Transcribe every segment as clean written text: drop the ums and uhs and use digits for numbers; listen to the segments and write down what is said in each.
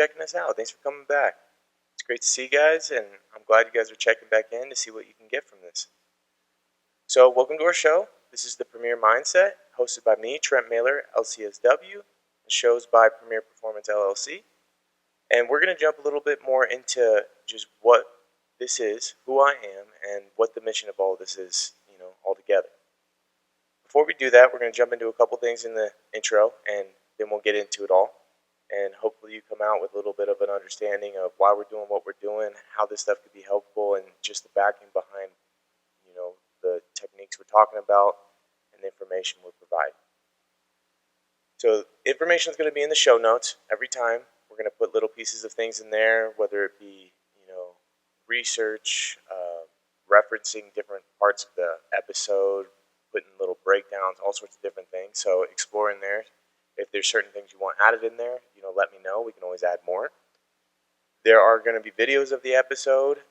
checking us out. Thanks for coming back. It's great to see you guys, and I'm glad you guys are checking back in to see what you can get from this. So, welcome to our show. This is the Premier Mindset, hosted by me, Trent Mahler, LCSW, and shows by Premier Performance LLC. And we're going to jump a little bit more into just what this is, who I am, and what the mission of all this is, all together. Before we do that, we're going to jump into a couple things in the intro, and then we'll get into it all. And hopefully you come out with a little bit of an understanding of why we're doing what we're doing, how this stuff could be helpful, and just the backing behind, the techniques we're talking about and the information we're providing. So information is going to be in the show notes every time. We're going to put little pieces of things in there, whether it be, research, referencing different parts of the episode, putting little breakdowns, all sorts of different things. So explore in there. If there's certain things you want added in there, let me know. We can always add more. There are going to be videos of the episode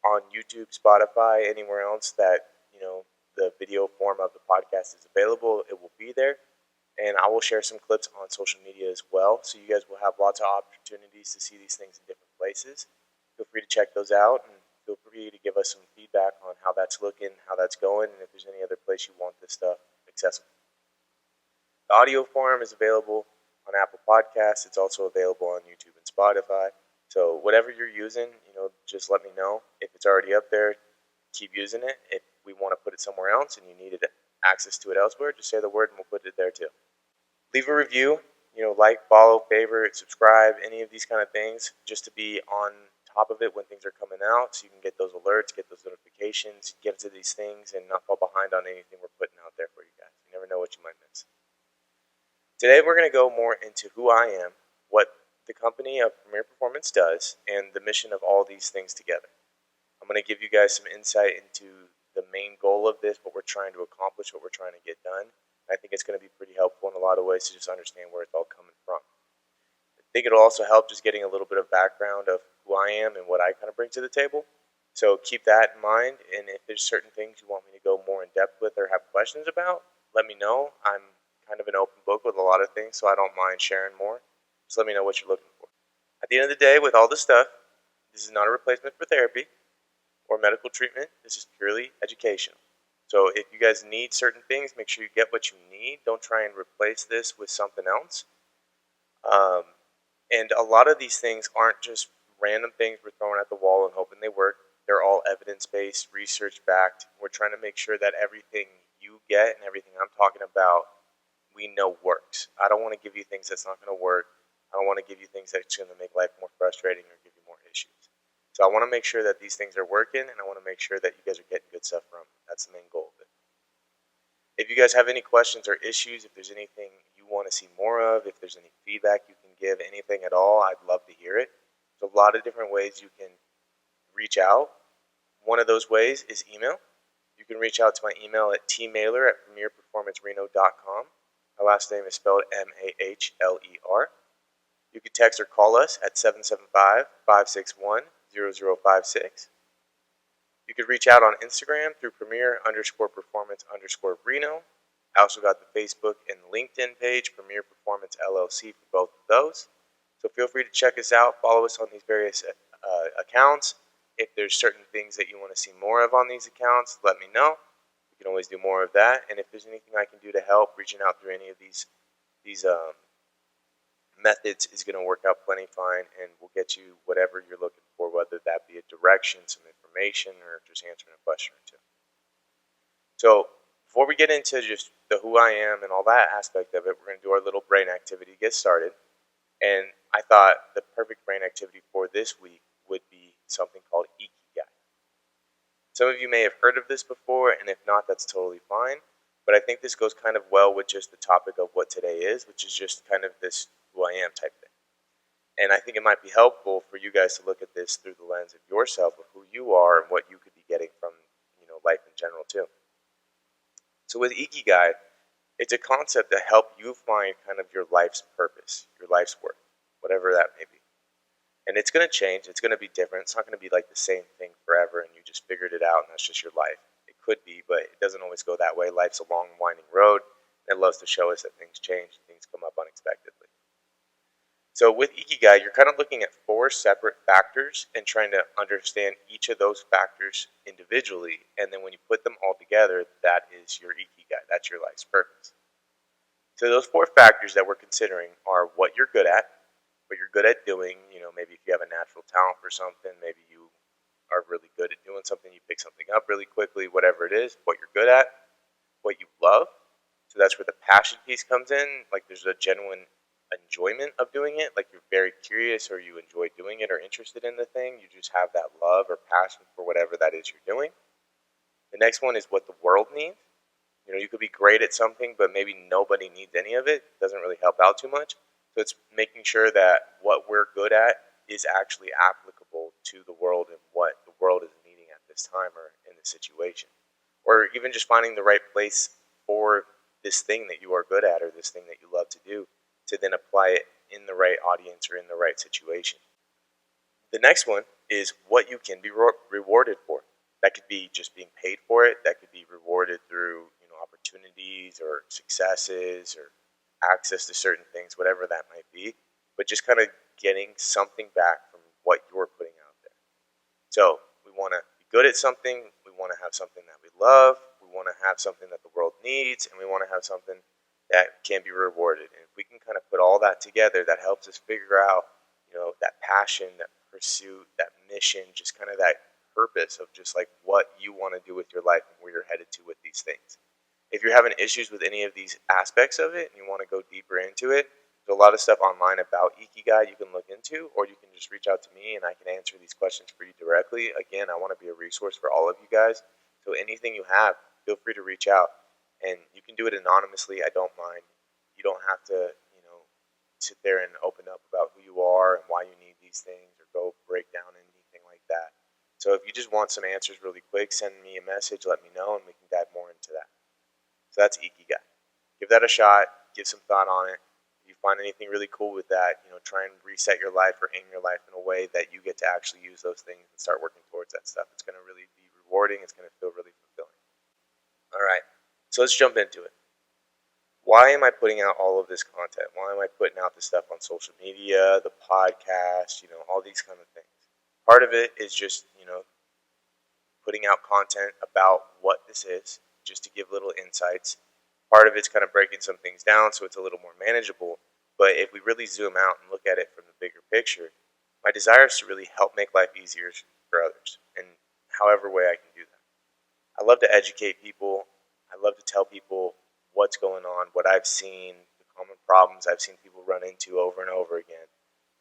on YouTube, Spotify, anywhere else that, the video form of the podcast is available. It will be there. And I will share some clips on social media as well. So you guys will have lots of opportunities to see these things in different places. Feel free to check those out, and feel free to give us some feedback on how that's looking, how that's going, and if there's any other place you want this stuff accessible. The audio form is available on Apple Podcasts. It's also available on YouTube and Spotify. So whatever you're using, just let me know. If it's already up there, keep using it. If we want to put it somewhere else and you needed access to it elsewhere, just say the word and we'll put it there too. Leave a review, like, follow, favorite, subscribe, any of these kind of things, just to be on top of it when things are coming out, so you can get those alerts, get those notifications, get to these things, and not fall behind on anything we're putting out there for you guys. You never know what you might miss. Today we're going to go more into who I am, what the company of Premier Performance does, and the mission of all these things together. I'm going to give you guys some insight into the main goal of this, what we're trying to accomplish, what we're trying to get done. I think it's going to be pretty helpful in a lot of ways to just understand where it's all coming from. I think it'll also help just getting a little bit of background of who I am and what I kind of bring to the table. So keep that in mind, and if there's certain things you want me to go more in depth with or have questions about, let me know. I'm kind of an open book with a lot of things, so I don't mind sharing more. Just let me know what you're looking for. At the end of the day, with all this stuff, this is not a replacement for therapy or medical treatment. This is purely educational. So if you guys need certain things, make sure you get what you need. Don't try and replace this with something else. And a lot of these things aren't just random things we're throwing at the wall and hoping they work. They're all evidence-based, research-backed. We're trying to make sure that everything you get and everything I'm talking about, we know works. I don't want to give you things that's not going to work. I don't want to give you things that's going to make life more frustrating or give you more issues. So I want to make sure that these things are working, and I want to make sure that you guys are getting good stuff from them. That's the main goal of it. If you guys have any questions or issues, if there's anything you want to see more of, if there's any feedback you can give, anything at all, I'd love to hear it. There's a lot of different ways you can reach out. One of those ways is email. You can reach out to my email at tmahler@premierperformancereno.com. My last name is spelled Mahler. You can text or call us at 775-561-0056. You could reach out on Instagram through Premier_Performance_Reno. I also got the Facebook and LinkedIn page, Premier Performance LLC, for both of those. So feel free to check us out. Follow us on these various accounts. If there's certain things that you want to see more of on these accounts, let me know. We can always do more of that. And if there's anything I can do to help, reaching out through any of these methods is going to work out plenty fine, and we'll get you whatever you're looking for, whether that be a direction, some information, or just answering a question or two. So before we get into just the who I am and all that aspect of it, we're going to do our little brain activity to get started. And I thought the perfect brain activity for this week would be something called Ikigai. Some of you may have heard of this before, and if not, that's totally fine. But I think this goes kind of well with just the topic of what today is, which is just kind of this who I am type thing. And I think it might be helpful for you guys to look at this through the lens of yourself, of who you are and what you could be getting from life in general too. So with Ikigai, it's a concept to help you find kind of your life's purpose, your life's work, whatever that may be. And it's going to change. It's going to be different. It's not going to be like the same thing forever and you just figured it out and that's just your life. It could be, but it doesn't always go that way. Life's a long, winding road. And it loves to show us that things change and things come up unexpectedly. So with Ikigai, you're kind of looking at 4 separate factors and trying to understand each of those factors individually. And then when you put them all together, that is your Ikigai. That's your life's purpose. So those 4 factors that we're considering are what you're good at, what you're good at doing. Maybe if you have a natural talent for something, maybe you are really good at doing something, you pick something up really quickly, whatever it is, what you're good at, what you love. So that's where the passion piece comes in. Like there's a genuine enjoyment of doing it. Like you're very curious or you enjoy doing it or interested in the thing. You just have that love or passion for whatever that is you're doing. The next one is what the world needs. You could be great at something, but maybe nobody needs any of it. It doesn't really help out too much. So it's making sure that what we're good at is actually applicable to the world and what the world is needing at this time or in the situation. Or even just finding the right place for this thing that you are good at or this thing that you love to do to then apply it in the right audience or in the right situation. The next one is what you can be rewarded for. That could be just being paid for it. That could be rewarded through opportunities or successes or access to certain things, whatever that might be. But just kind of getting something back from what you're putting out there. So we want to be good at something. We want to have something that we love. We want to have something that the world needs, and we want to have something that can be rewarded. And if we can kind of put all that together, that helps us figure out, that passion, that pursuit, that mission, just kind of that purpose of just like what you want to do with your life and where you're headed to with these things. If you're having issues with any of these aspects of it and you want to go deeper into it, there's a lot of stuff online about Ikigai you can look into, or you can just reach out to me and I can answer these questions for you directly. Again, I want to be a resource for all of you guys. So anything you have, feel free to reach out. And you can do it anonymously. I don't mind. You don't have to, sit there and open up about who you are and why you need these things or go break down anything like that. So if you just want some answers really quick, send me a message, let me know, and we can dive more into that. So that's Ikigai. Give that a shot. Give some thought on it. If you find anything really cool with that, try and reset your life or aim your life in a way that you get to actually use those things and start working towards that stuff. It's going to really be rewarding. It's going to feel really fulfilling. All right. So let's jump into it. Why am I putting out all of this content? Why am I putting out this stuff on social media, the podcast, all these kind of things? Part of it is just, putting out content about what this is, just to give little insights. Part of it's kind of breaking some things down so it's a little more manageable. But if we really zoom out and look at it from the bigger picture, my desire is to really help make life easier for others in however way I can do that. I love to educate people. I love to tell people what's going on, what I've seen, the common problems I've seen people run into over and over again,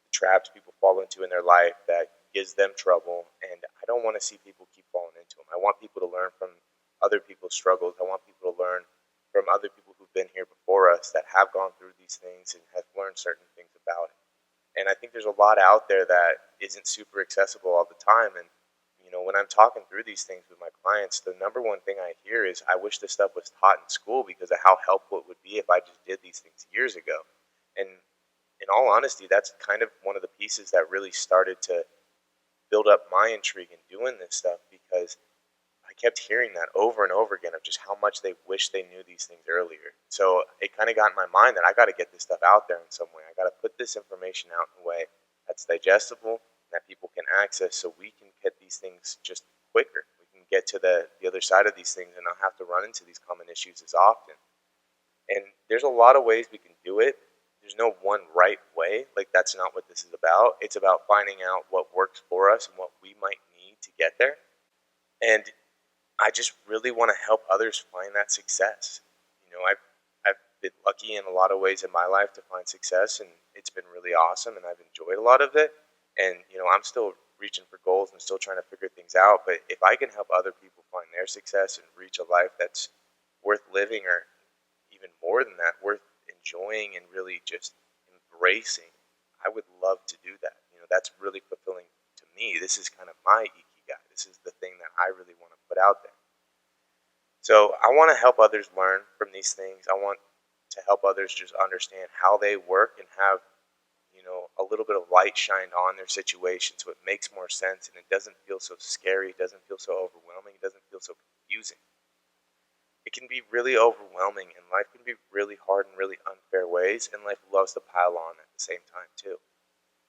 the traps people fall into in their life that gives them trouble, and I don't want to see people keep falling into them. I want people to learn from other people's struggles. I want people to learn from other people who've been here before us that have gone through these things and have learned certain things about it. And I think there's a lot out there that isn't super accessible all the time. And when I'm talking through these things with my clients, the number one thing I hear is, I wish this stuff was taught in school because of how helpful it would be if I just did these things years ago. And in all honesty, that's kind of one of the pieces that really started to build up my intrigue in doing this stuff, because I kept hearing that over and over again of just how much they wish they knew these things earlier. So it kind of got in my mind that I got to get this stuff out there in some way. I got to put this information out in a way that's digestible, that people can access, so we can get these things just quicker. We can get to the other side of these things and not have to run into these common issues as often. And there's a lot of ways we can do it. There's no one right way. Like, that's not what this is about. It's about finding out what works for us and what we might need to get there. And I just really want to help others find that success. I've been lucky in a lot of ways in my life to find success, and it's been really awesome, and I've enjoyed a lot of it. And I'm still reaching for goals and still trying to figure things out. But if I can help other people find their success and reach a life that's worth living, or even more than that, worth enjoying and really just embracing, I would love to do that. That's really fulfilling to me. This is kind of my ikigai. This is the thing that I really want to put out there. So I want to help others learn from these things. I want to help others just understand how they work and have, a little bit of light shined on their situation so it makes more sense and it doesn't feel so scary, it doesn't feel so overwhelming, it doesn't feel so confusing. it can be really overwhelming, and life can be really hard in really unfair ways, and life loves to pile on at the same time too.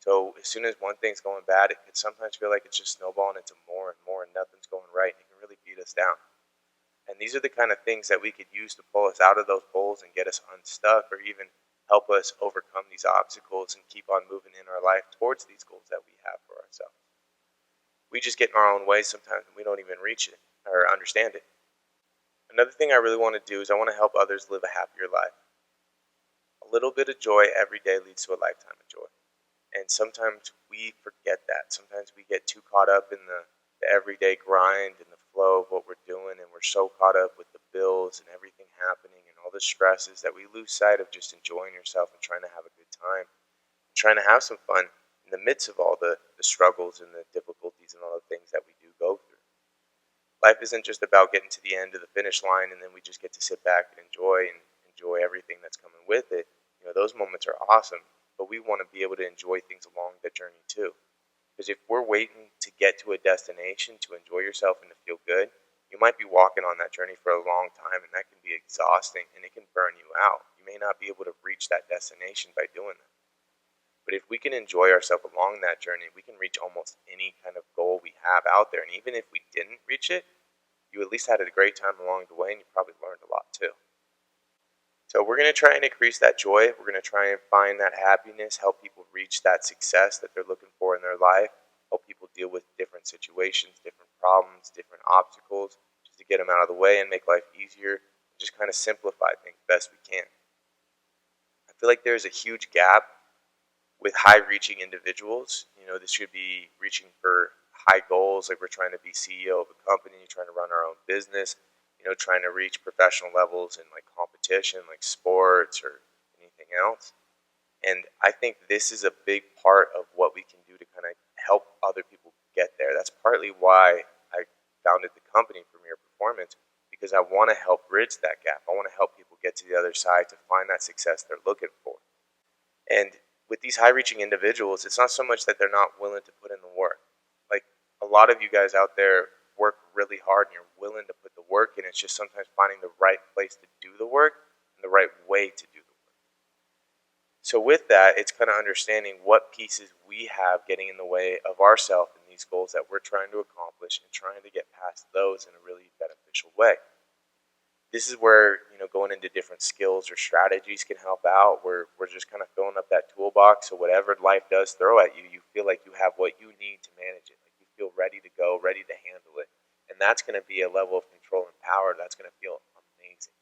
So as soon as one thing's going bad, it can sometimes feel like it's just snowballing into more and more, and nothing's going right, and it can really beat us down. And these are the kind of things that we could use to pull us out of those holes and get us unstuck, or even help us overcome these obstacles and keep on moving in our life towards these goals that we have for ourselves. We just get in our own way sometimes, and we don't even reach it or understand it. Another thing I really want to do is I want to help others live a happier life. A little bit of joy every day leads to a lifetime of joy. And sometimes we forget that. Sometimes we get too caught up in the everyday grind and the flow of what we're doing, and we're so caught up with the bills and everything happening and all the stresses that we lose sight of just enjoying yourself and trying to have a good time, and trying to have some fun in the midst of all the struggles and the difficulties and all the things that we do go through. Life isn't just about getting to the end of the finish line and then we just get to sit back and enjoy everything that's coming with it. Those moments are awesome, but we want to be able to enjoy things along the journey too. Because if we're waiting to get to a destination to enjoy yourself and to feel good, you might be walking on that journey for a long time, and that can be exhausting and it can burn you out. You may not be able to reach that destination by doing that. But if we can enjoy ourselves along that journey, we can reach almost any kind of goal we have out there. And even if we didn't reach it, you at least had a great time along the way, and you probably learned a lot too. So we're going to try and increase that joy. We're going to try and find that happiness, help people reach that success that they're looking for in their life, help people deal with different situations, different problems, different obstacles, just to get them out of the way and make life easier, and just kind of simplify things best we can. I feel like there's a huge gap with high-reaching individuals. This should be reaching for high goals, like we're trying to be CEO of a company, trying to run our own business, trying to reach professional levels in like competition, like sports or anything else. And I think this is a big part of what we can do to kind of help other people get there. That's partly why I founded the company Premier Performance, because I want to help bridge that gap. I want to help people get to the other side to find that success they're looking for. And with these high-reaching individuals, it's not so much that they're not willing to put in the work. Like, a lot of you guys out there work really hard and you're willing to put the work in. It's just sometimes finding the right place to do the work and the right way to do the work. So with that, it's kind of understanding what pieces we have getting in the way of ourselves and these goals that we're trying to accomplish, and trying to get past those in a really beneficial way. This is where going into different skills or strategies can help out. We're just kind of filling up that toolbox, so whatever life does throw at you, you feel like you have what you need to manage it. Like you feel ready to go, ready to handle it, and that's going to be a level of control and power that's going to feel amazing.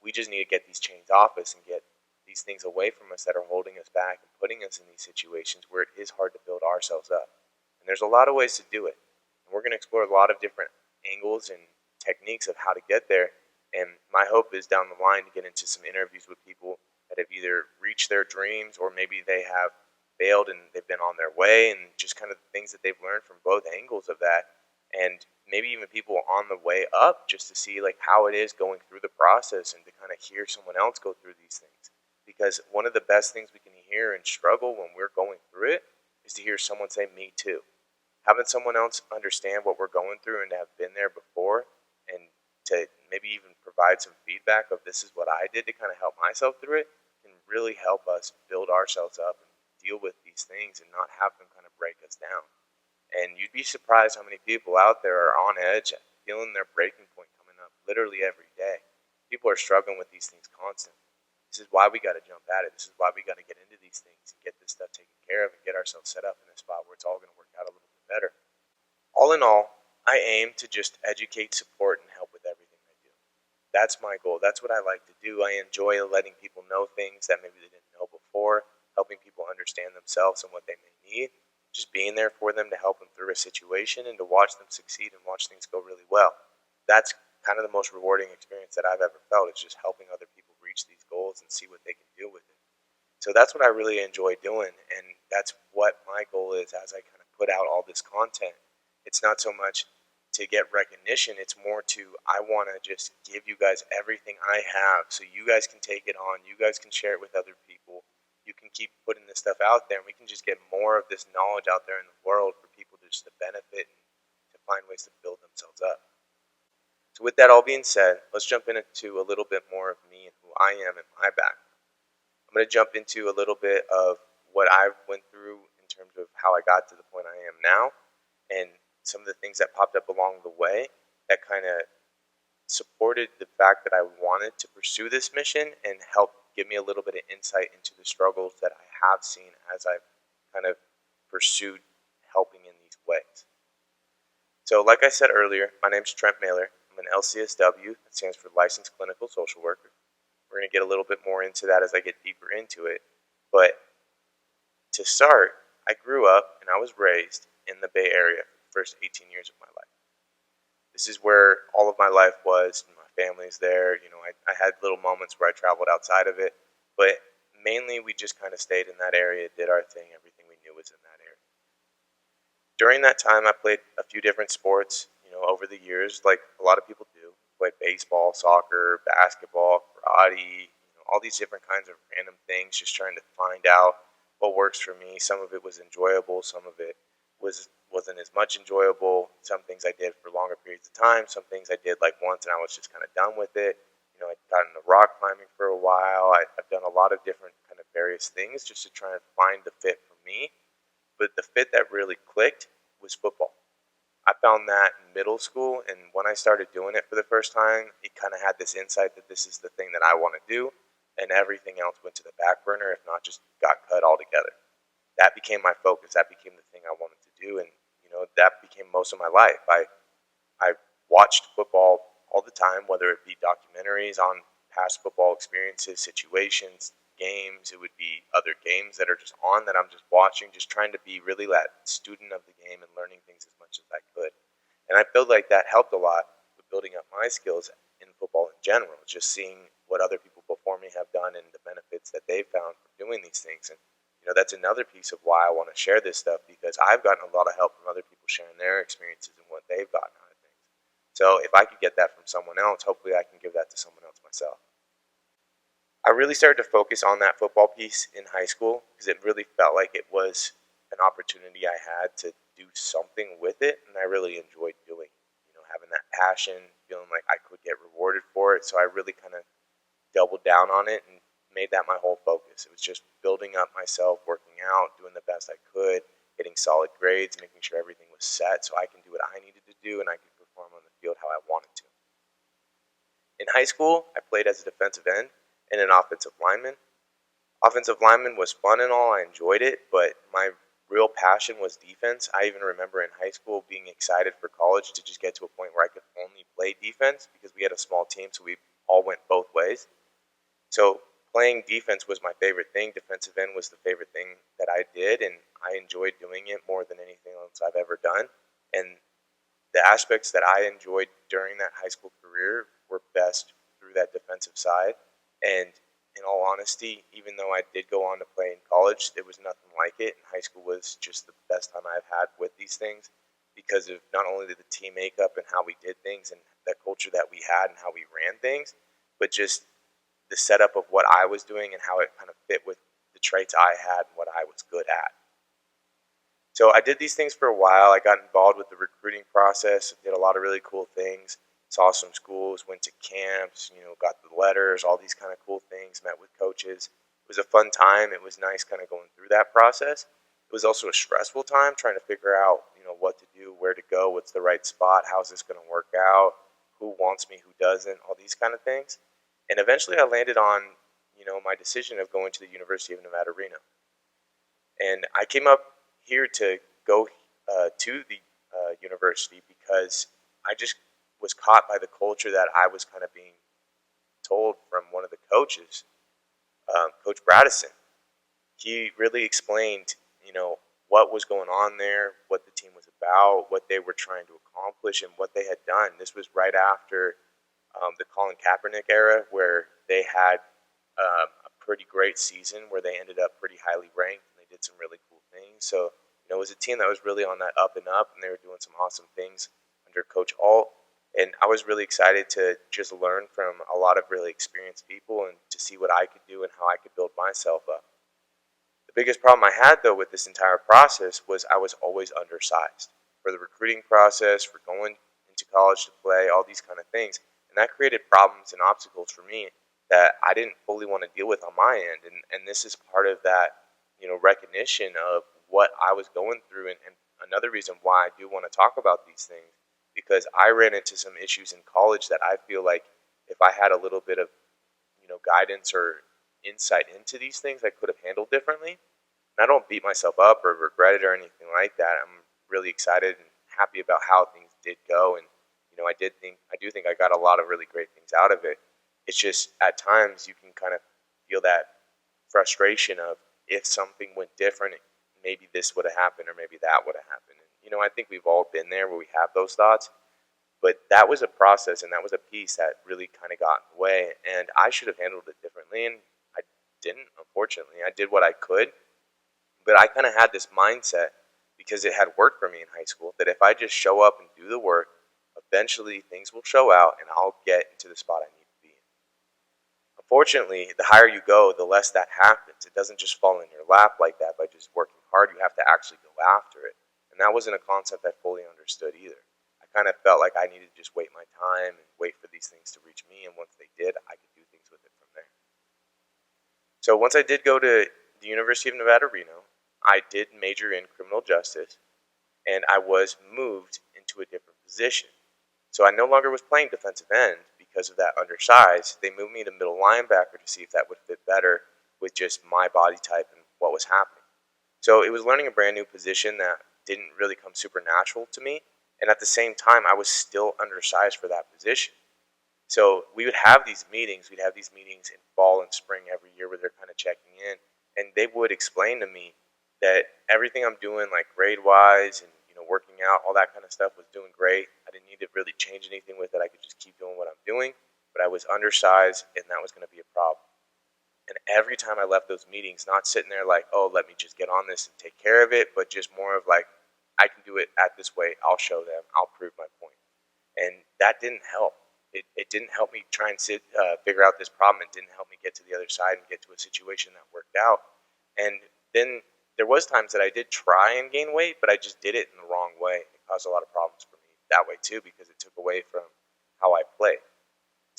We just need to get these chains off us and get these things away from us that are holding us back and putting us in these situations where it is hard to build ourselves up. And there's a lot of ways to do it, and we're going to explore a lot of different angles and techniques of how to get there. And my hope is down the line to get into some interviews with people that have either reached their dreams, or maybe they have failed and they've been on their way, and just kind of the things that they've learned from both angles of that. And maybe even people on the way up, just to see like how it is going through the process, and to kind of hear someone else go through these things. Because one of the best things we can hear and struggle when we're going through it is to hear someone say, me too. Having someone else understand what we're going through and to have been there before, and to maybe even provide some feedback of this is what I did to kind of help myself through it, can really help us build ourselves up and deal with these things and not have them kind of break us down. And you'd be surprised how many people out there are on edge, feeling their breaking point coming up literally every day. People are struggling with these things constantly. This is why we got to jump at it. This is why we got to get into these things and get this stuff taken care of and get ourselves set up in a spot where it's all going to work out a little bit better. All in all, I aim to just educate, support, and help with everything I do. That's my goal. That's what I like to do. I enjoy letting people know things that maybe they didn't know before, helping people understand themselves and what they may need, just being there for them to help them through a situation and to watch them succeed and watch things go really well. That's kind of the most rewarding experience that I've ever felt, is just helping other people reach these goals and see what they can do with it. So that's what I really enjoy doing, and that's what my goal is as I kind of put out all this content. It's not so much to get recognition, it's more to, I want to just give you guys everything I have so you guys can take it on, you guys can share it with other people, you can keep putting this stuff out there, and we can just get more of this knowledge out there in the world for people just to benefit and to find ways to build themselves up. So with that all being said, let's jump into a little bit more of me and who I am and my background. I'm going to jump into a little bit of what I went through in terms of how I got to the point I am now, and some of the things that popped up along the way that kind of supported the fact that I wanted to pursue this mission and helped give me a little bit of insight into the struggles that I have seen as I've kind of pursued helping in these ways. So like I said earlier, my name's Trent Mahler. I'm an LCSW, that stands for Licensed Clinical Social Worker. We're going to get a little bit more into that as I get deeper into it. But to start, I grew up and I was raised in the Bay Area for the first 18 years of my life. This is where all of my life was. My family's there. I had little moments where I traveled outside of it. But mainly we just kind of stayed in that area, did our thing. Everything we knew was in that area. During that time, I played a few different sports, over the years, like a lot of people do. Played baseball, soccer, basketball, karate, all these different kinds of random things, just trying to find out what works for me. Some of it was enjoyable, some of it wasn't as much enjoyable. Some things I did for longer periods of time, some things I did like once and I was just kind of done with it. I got into rock climbing for a while. I've done a lot of different kind of various things just to try and find the fit for me. But the fit that really clicked was football. I found that in middle school, and when I started doing it for the first time, it kind of had this insight that this is the thing that I want to do, and everything else went to the back burner, if not just got cut altogether. That became my focus. That became the thing I wanted to do, and that became most of my life. I watched football all the time, whether it be documentaries on past football experiences, situations, games. It would be other games that are just on that I'm just watching, just trying to be really that student of the game and learning things as much as I could. And I feel like that helped a lot with building up my skills in football in general, just seeing what other people before me have done and the benefits that they've found from doing these things. And that's another piece of why I want to share this stuff, because I've gotten a lot of help from other people sharing their experiences and what they've gotten out of things. So if I could get that from someone else, hopefully I can give that to someone else myself. I really started to focus on that football piece in high school because it really felt like it was an opportunity I had to do something with it, and I really enjoyed doing. Having that passion, feeling like I could get rewarded for it. So I really kind of doubled down on it and made that my whole focus. It was just building up myself, working out, doing the best I could, getting solid grades, making sure everything was set so I can do what I needed to do and I could perform on the field how I wanted to. In high school, I played as a defensive end and an offensive lineman. Offensive lineman was fun and all, I enjoyed it, but my real passion was defense. I even remember in high school being excited for college to just get to a point where I could only play defense because we had a small team, so we all went both ways. So playing defense was my favorite thing. Defensive end was the favorite thing that I did, and I enjoyed doing it more than anything else I've ever done. And the aspects that I enjoyed during that high school career were best through that defensive side. And in all honesty, even though I did go on to play in college, there was nothing like it. And high school was just the best time I've had with these things because of not only the team makeup and how we did things and the culture that we had and how we ran things, but just the setup of what I was doing and how it kind of fit with the traits I had and what I was good at. So I did these things for a while. I got involved with the recruiting process, did a lot of really cool things, saw some schools, went to camps, got the letters, all these kind of cool things, met with coaches. It was a fun time. It was nice kind of going through that process. It was also a stressful time trying to figure out, what to do, where to go, what's the right spot, how's this going to work out, who wants me, who doesn't, all these kind of things. And eventually I landed on, my decision of going to the University of Nevada, Reno. And I came up here to go to the university because I just was caught by the culture that I was kind of being told from one of the coaches, Coach Bradison. He really explained, what was going on there, what the team was about, what they were trying to accomplish, and what they had done. This was right after the Colin Kaepernick era, where they had a pretty great season, where they ended up pretty highly ranked, and they did some really cool things. So, it was a team that was really on that up and up, and they were doing some awesome things under Coach Alt. And I was really excited to just learn from a lot of really experienced people and to see what I could do and how I could build myself up. The biggest problem I had, though, with this entire process was I was always undersized. For the recruiting process, for going into college to play, all these kind of things. And that created problems and obstacles for me that I didn't fully want to deal with on my end. And this is part of that, recognition of what I was going through, and another reason why I do want to talk about these things, because I ran into some issues in college that I feel like if I had a little bit of, guidance or insight into these things, I could have handled differently. And I don't beat myself up or regret it or anything like that. I'm really excited and happy about how things did go, and I do think I got a lot of really great things out of it. It's just at times you can kind of feel that frustration of, if something went different, maybe this would have happened or maybe that would have happened. And I think we've all been there where we have those thoughts. But that was a process, and that was a piece that really kind of got in the way, and I should have handled it differently, and I didn't, unfortunately. I did what I could, but I kind of had this mindset, because it had worked for me in high school, that if I just show up and do the work, eventually things will show out and I'll get into the spot I need to be in. Unfortunately, the higher you go, the less that happens. It doesn't just fall in your lap like that by just working hard. You have to actually go after it. And that wasn't a concept I fully understood either. I kind of felt like I needed to just wait my time and wait for these things to reach me, and once they did, I could do things with it from there. So once I did go to the University of Nevada, Reno, I did major in criminal justice, and I was moved into a different position. So I no longer was playing defensive end because of that undersize. They moved me to middle linebacker to see if that would fit better with just my body type and what was happening. So it was learning a brand new position that didn't really come super natural to me. And at the same time, I was still undersized for that position. So we would have these meetings. We'd have these meetings in fall and spring every year where they're kind of checking in. And they would explain to me that everything I'm doing, like grade-wise and working out, all that kind of stuff, was doing great. I didn't need to really change anything with it. I could just keep doing what I'm doing. But I was undersized, and that was going to be a problem. And every time I left those meetings, not sitting there like, oh, let me just get on this and take care of it, but just more of like, I can do it at this way. I'll show them. I'll prove my point. And that didn't help. It didn't help me try and figure out this problem. It didn't help me get to the other side and get to a situation that worked out. And then there was times that I did try and gain weight, but I just did it in the wrong way. It caused a lot of problems for me that way too, because it took away from how I played.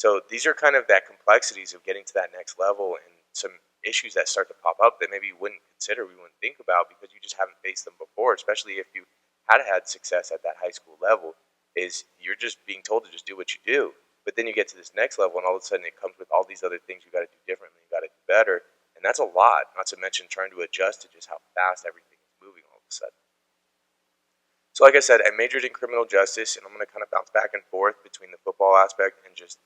So these are kind of that complexities of getting to that next level, and some issues that start to pop up that maybe you wouldn't consider, we wouldn't think about, because you just haven't faced them before, especially if you had success at that high school level. Is you're just being told to just do what you do. But then you get to this next level, and all of a sudden it comes with all these other things you got to do differently, you got to do better. And that's a lot, not to mention trying to adjust to just how fast everything is moving all of a sudden. So like I said, I majored in criminal justice, and I'm going to kind of bounce back and forth between the football aspect and just,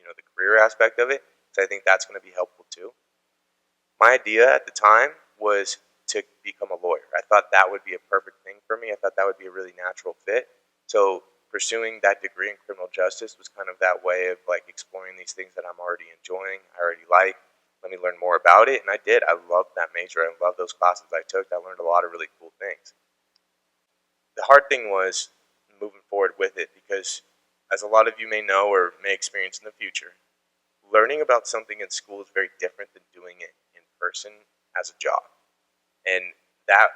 the career aspect of it, because I think that's going to be helpful too. My idea at the time was to become a lawyer. I thought that would be a perfect thing for me. I thought that would be a really natural fit. So pursuing that degree in criminal justice was kind of that way of like exploring these things that I'm already enjoying, I already like. Let me learn more about it. And I did. I loved that major. I loved those classes I took. I learned a lot of really cool things. The hard thing was moving forward with it, because as a lot of you may know or may experience in the future, learning about something in school is very different than doing it in person as a job. And that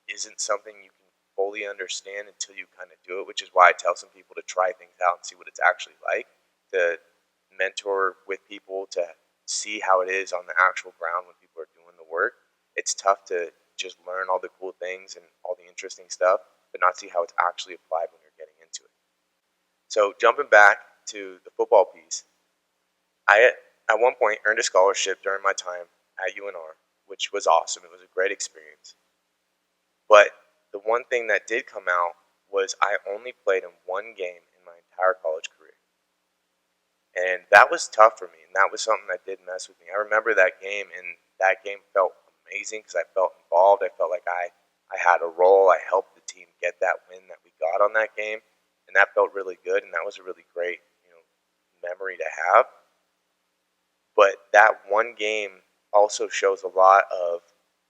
isn't something you can fully understand until you kind of do it, which is why I tell some people to try things out and see what it's actually like, to mentor with people, to see how it is on the actual ground when people are doing the work. It's tough to just learn all the cool things and all the interesting stuff, but not see how it's actually applied when you're getting into it. So jumping back to the football piece, I at one point earned a scholarship during my time at UNR, which was awesome. It was a great experience. But the one thing that did come out was I only played in one game in my entire college career. And that was tough for me, and that was something that did mess with me. I remember that game, and that game felt amazing because I felt involved. I felt like I had a role. I helped the team get that win that we got on that game, and that felt really good, and that was a really great memory to have. But that one game also shows a lot of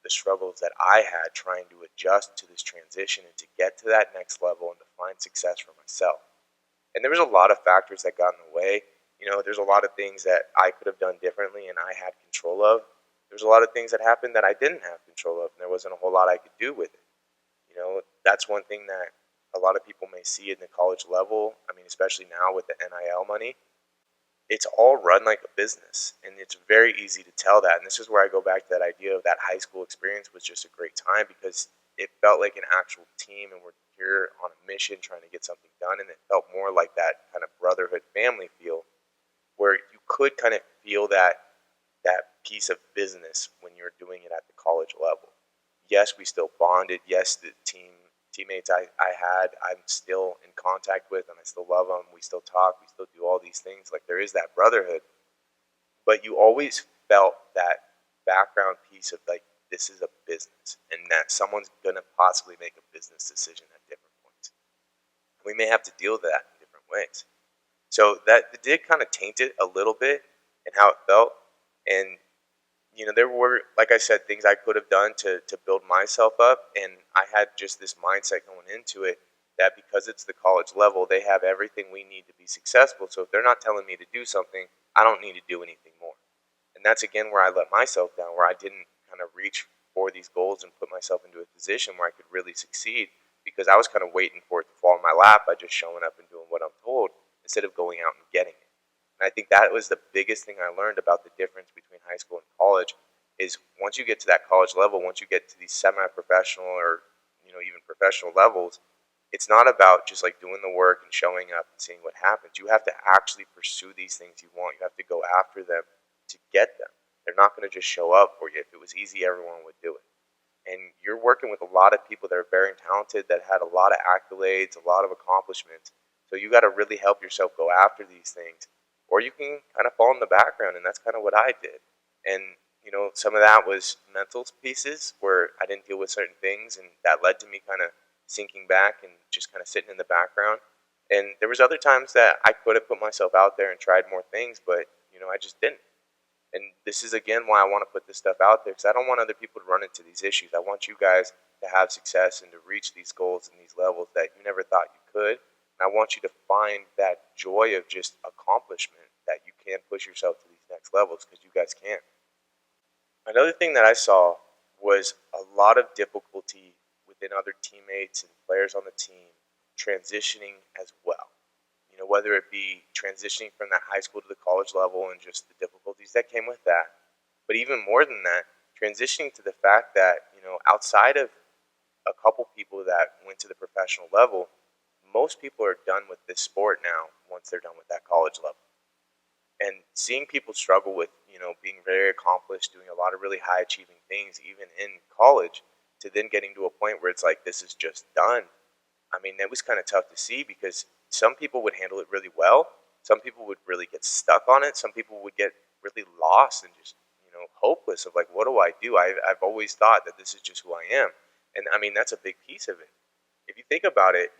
the struggles that I had trying to adjust to this transition and to get to that next level and to find success for myself. And there was a lot of factors that got in the way. There's a lot of things that I could have done differently and I had control of. There's a lot of things that happened that I didn't have control of, and there wasn't a whole lot I could do with it. That's one thing that a lot of people may see in the college level. mean, especially now with the NIL money, it's all run like a business, and it's very easy to tell that. And this is where I go back to that idea of that high school experience was just a great time because it felt like an actual team, and we're here on a mission trying to get something done, and it felt more like that kind of brotherhood family feel where you could kind of feel that piece of business when you're doing it at the college level. Yes, we still bonded. Yes, the teammates I had, I'm still in contact with, and I still love them. We still talk. We still do all these things. Like there is that brotherhood, but you always felt that background piece of like this is a business, and that someone's gonna possibly make a business decision at different points. We may have to deal with that in different ways. So that did kind of taint it a little bit and how it felt. And there were, like I said, things I could have done to build myself up. And I had just this mindset going into it that because it's the college level, they have everything we need to be successful. So if they're not telling me to do something, I don't need to do anything more. And that's again where I let myself down, where I didn't kind of reach for these goals and put myself into a position where I could really succeed because I was kind of waiting for it to fall in my lap by just showing up and doing what I'm told instead of going out and getting it. And I think that was the biggest thing I learned about the difference between high school and college is once you get to that college level, once you get to these semi-professional or even professional levels, it's not about just like doing the work and showing up and seeing what happens. You have to actually pursue these things you want. You have to go after them to get them. They're not going to just show up for you. If it was easy, everyone would do it. And you're working with a lot of people that are very talented, that had a lot of accolades, a lot of accomplishments. So you got to really help yourself go after these things, or you can kind of fall in the background, and that's kind of what I did. And some of that was mental pieces where I didn't deal with certain things, and that led to me kind of sinking back and just kind of sitting in the background. And there was other times that I could have put myself out there and tried more things, but I just didn't. And this is again why I want to put this stuff out there because I don't want other people to run into these issues. I want you guys to have success and to reach these goals and these levels that you never thought you could. And I want you to find that joy of just accomplishment that you can push yourself to these next levels because you guys can. Another thing that I saw was a lot of difficulty within other teammates and players on the team transitioning as well. Whether it be transitioning from that high school to the college level and just the difficulties that came with that. But even more than that, transitioning to the fact that, outside of a couple people that went to the professional level, most people are done with this sport now once they're done with that college level. And seeing people struggle with, being very accomplished, doing a lot of really high achieving things, even in college, to then getting to a point where it's like, this is just done. I mean, that was kind of tough to see because some people would handle it really well. Some people would really get stuck on it. Some people would get really lost and just, hopeless of like, what do I do? I've always thought that this is just who I am. And I mean, that's a big piece of it. If you think about it,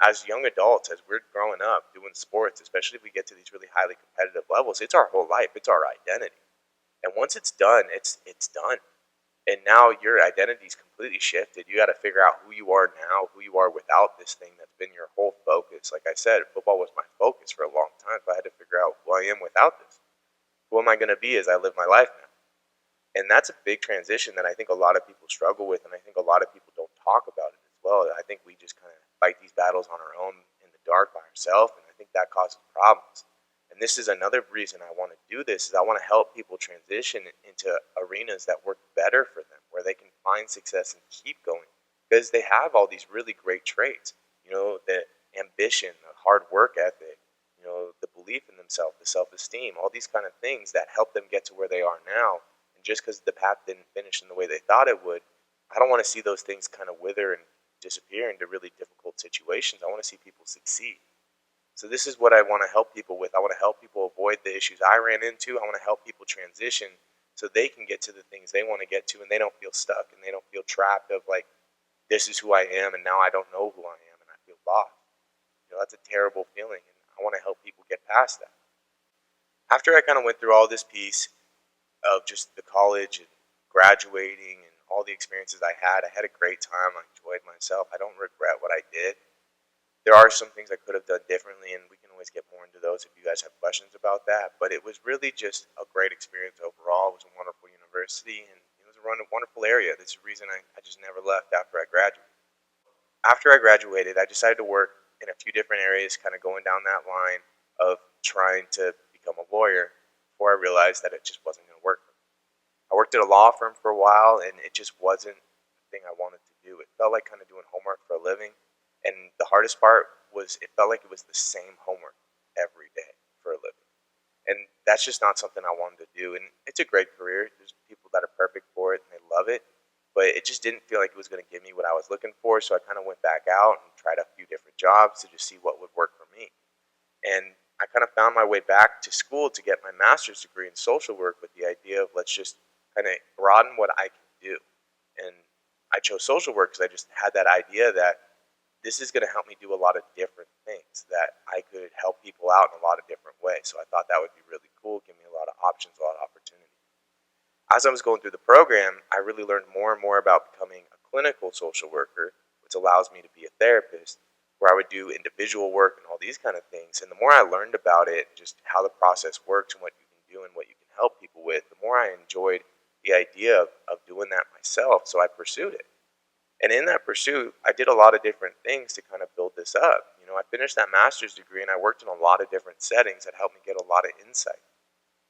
as young adults, as we're growing up doing sports, especially if we get to these really highly competitive levels, it's our whole life. It's our identity. And once it's done, it's done. And now your identity is completely shifted. You got to figure out who you are now, who you are without this thing that's been your whole focus. Like I said, football was my focus for a long time, so I had to figure out who I am without this. Who am I going to be as I live my life now? And that's a big transition that I think a lot of people struggle with, and I think a lot of people don't talk about it as well. I think we just kind of fight these battles on our own in the dark by ourselves, and I think that causes problems. And this is another reason I want to do this is I want to help people transition into arenas that work better for them, where they can find success and keep going. Because they have all these really great traits, the ambition, the hard work ethic, the belief in themselves, the self-esteem, all these kind of things that help them get to where they are now. And just because the path didn't finish in the way they thought it would, I don't want to see those things kind of wither and disappear into really difficult situations. I want to see people succeed. So this is what I want to help people with. I want to help people avoid the issues I ran into. I want to help people transition so they can get to the things they want to get to and they don't feel stuck and they don't feel trapped of like, this is who I am and now I don't know who I am and I feel lost. That's a terrible feeling and I want to help people get past that. After I kind of went through all this piece of just the college and graduating and all the experiences I had a great time. I enjoyed myself. I don't regret what I did. There are some things I could have done differently, and we can always get more into those if you guys have questions about that. But it was really just a great experience overall. It was a wonderful university, and it was a wonderful area. That's the reason I just never left after I graduated. After I graduated, I decided to work in a few different areas, kind of going down that line of trying to become a lawyer before I realized that it just wasn't going to work for me. I worked at a law firm for a while, and it just wasn't the thing I wanted to do. It felt like kind of doing homework for a living, and the hardest part was it felt like it was the same homework every day for a living. And that's just not something I wanted to do. And it's a great career. There's people that are perfect for it and they love it. But it just didn't feel like it was going to give me what I was looking for. So I kind of went back out and tried a few different jobs to just see what would work for me. And I kind of found my way back to school to get my master's degree in social work with the idea of let's just kind of broaden what I can do. And I chose social work because I just had that idea that this is going to help me do a lot of different things, that I could help people out in a lot of different ways. So I thought that would be really cool, give me a lot of options, a lot of opportunity. As I was going through the program, I really learned more and more about becoming a clinical social worker, which allows me to be a therapist, where I would do individual work and all these kind of things. And the more I learned about it, just how the process works and what you can do and what you can help people with, the more I enjoyed the idea of doing that myself. So I pursued it. And in that pursuit, I did a lot of different things to kind of build this up. I finished that master's degree and I worked in a lot of different settings that helped me get a lot of insight.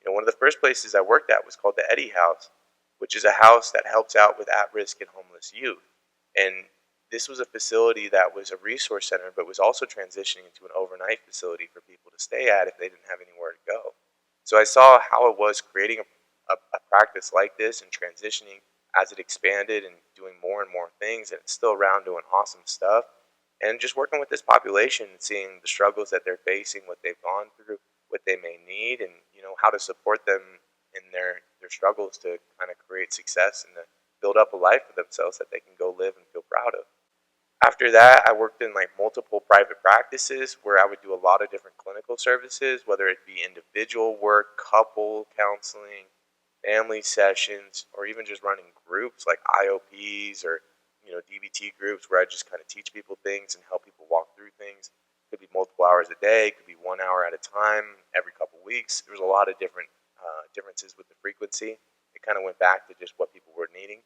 One of the first places I worked at was called the Eddie House, which is a house that helps out with at-risk and homeless youth. And this was a facility that was a resource center, but was also transitioning into an overnight facility for people to stay at if they didn't have anywhere to go. So I saw how it was creating a practice like this and transitioning as it expanded and doing more and more things, and it's still around doing awesome stuff. And just working with this population and seeing the struggles that they're facing, what they've gone through, what they may need, and how to support them in their struggles to kind of create success and to build up a life for themselves that they can go live and feel proud of. After that, I worked in like multiple private practices where I would do a lot of different clinical services, whether it be individual work, couple counseling, family sessions, or even just running groups like IOPs or DBT groups where I just kind of teach people things and help people walk through things. It could be multiple hours a day, it could be 1 hour at a time, every couple weeks. There was a lot of different differences with the frequency. It kind of went back to just what people were needing.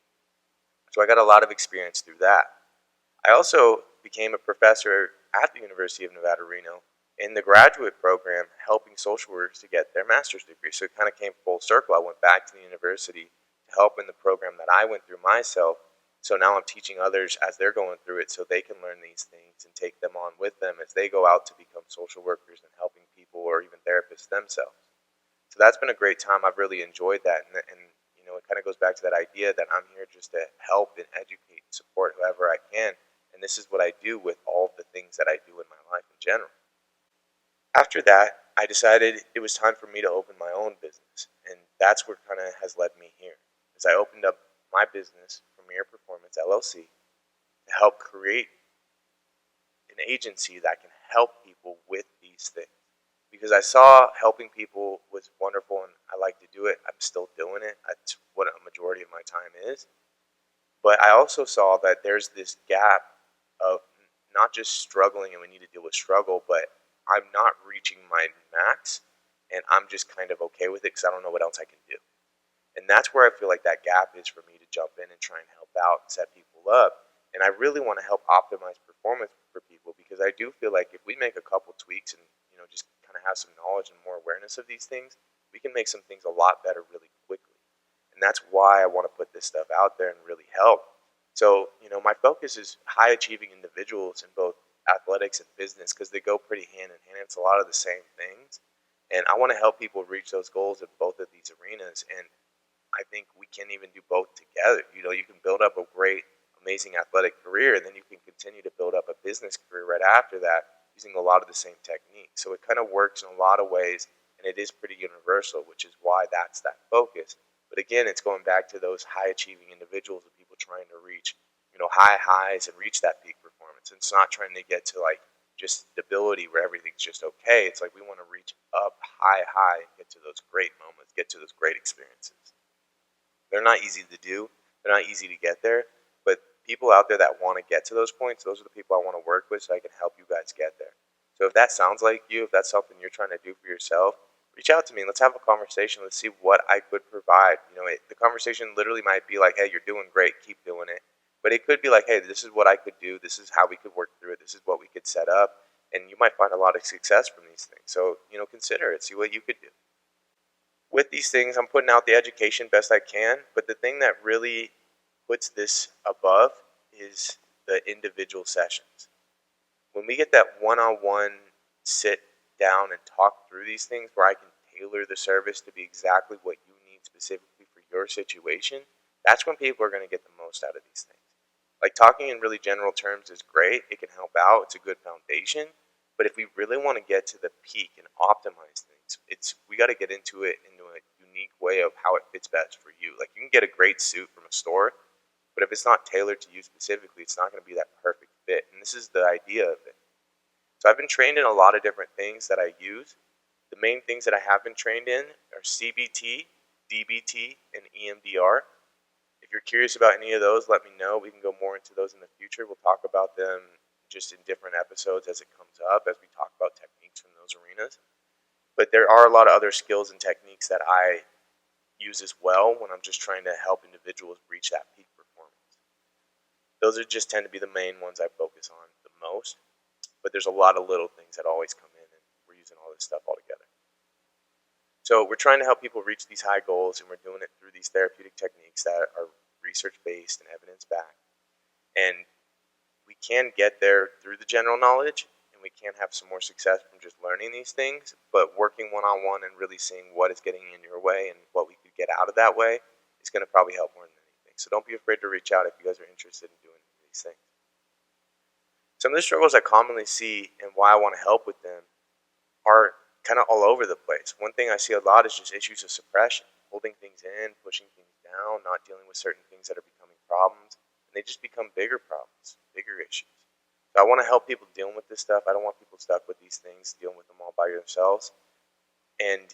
So I got a lot of experience through that. I also became a professor at the University of Nevada, Reno in the graduate program, helping social workers to get their master's degree. So it kind of came full circle. I went back to the university to help in the program that I went through myself. So now I'm teaching others as they're going through it so they can learn these things and take them on with them as they go out to become social workers and helping people or even therapists themselves. So that's been a great time. I've really enjoyed that. And it kind of goes back to that idea that I'm here just to help and educate and support whoever I can. And this is what I do with all of the things that I do in my life in general. After that, I decided it was time for me to open my own business. And that's what kind of has led me here. As I opened up my business, Premier Performance LLC, to help create an agency that can help people with these things. Because I saw helping people was wonderful and I like to do it. I'm still doing it. That's what a majority of my time is. But I also saw that there's this gap of not just struggling and we need to deal with struggle, but I'm not reaching my max and I'm just kind of okay with it because I don't know what else I can do. And that's where I feel like that gap is for me to jump in and try and help out and set people up. And I really want to help optimize performance for people because I do feel like if we make a couple tweaks and just kind of have some knowledge and more awareness of these things, we can make some things a lot better really quickly. And that's why I want to put this stuff out there and really help. So, my focus is high achieving individuals in both athletics and business because they go pretty hand in hand. It's a lot of the same things. And I want to help people reach those goals in both of these arenas. And I think we can even do both together. You can build up a great, amazing athletic career, and then you can continue to build up a business career right after that using a lot of the same techniques. So it kind of works in a lot of ways, and it is pretty universal, which is why that's that focus. But again, it's going back to those high-achieving individuals and people trying to reach, high highs and reach that peak performance. And it's not trying to get to like just stability where everything's just okay. It's like we want to reach up high, and get to those great moments, get to those great experiences. They're not easy to do. They're not easy to get there. But people out there that want to get to those points, those are the people I want to work with so I can help you guys get there. So if that sounds like you, if that's something you're trying to do for yourself, reach out to me and let's have a conversation. Let's see what I could provide. The conversation literally might be like, hey, you're doing great. Keep doing it. But it could be like, hey, this is what I could do. This is how we could work through it. This is what we could set up. and you might find a lot of success from these things. So, consider it, see what you could do. With these things, I'm putting out the education best I can, but the thing that really puts this above is the individual sessions. When we get that one-on-one sit down and talk through these things where I can tailor the service to be exactly what you need specifically for your situation, that's when people are going to get the most out of these things. Like, talking in really general terms is great. It can help out. It's a good foundation. But if we really want to get to the peak and optimize things, we got to get into it into a unique way of how it fits best for you. Like, you can get a great suit from a store, but if it's not tailored to you specifically, it's not going to be that perfect fit. And this is the idea of it. So I've been trained in a lot of different things that I use. The main things that I have been trained in are CBT, DBT, and EMDR. If you're curious about any of those, let me know. We can go more into those in the future. We'll talk about them just in different episodes as it comes up, as we talk about techniques from those arenas. But there are a lot of other skills and techniques that I use as well when I'm just trying to help individuals reach that peak performance. Those are just tend to be the main ones I focus on the most. But there's a lot of little things that always come in, and we're using all this stuff all together. So we're trying to help people reach these high goals, and we're doing it through these therapeutic techniques that are research-based and evidence-backed. And we can get there through the general knowledge, and we can have some more success from just learning these things, but working one-on-one and really seeing what is getting in your way and what we could get out of that way is going to probably help more than anything. So don't be afraid to reach out if you guys are interested in doing these things. Some of the struggles I commonly see and why I want to help with them are kind of all over the place. One thing I see a lot is just issues of suppression, holding things in, pushing things down, not dealing with certain things that are becoming problems, and they just become bigger problems, bigger issues. So I want to help people dealing with this stuff. I don't want people stuck with these things, dealing with them all by themselves. And,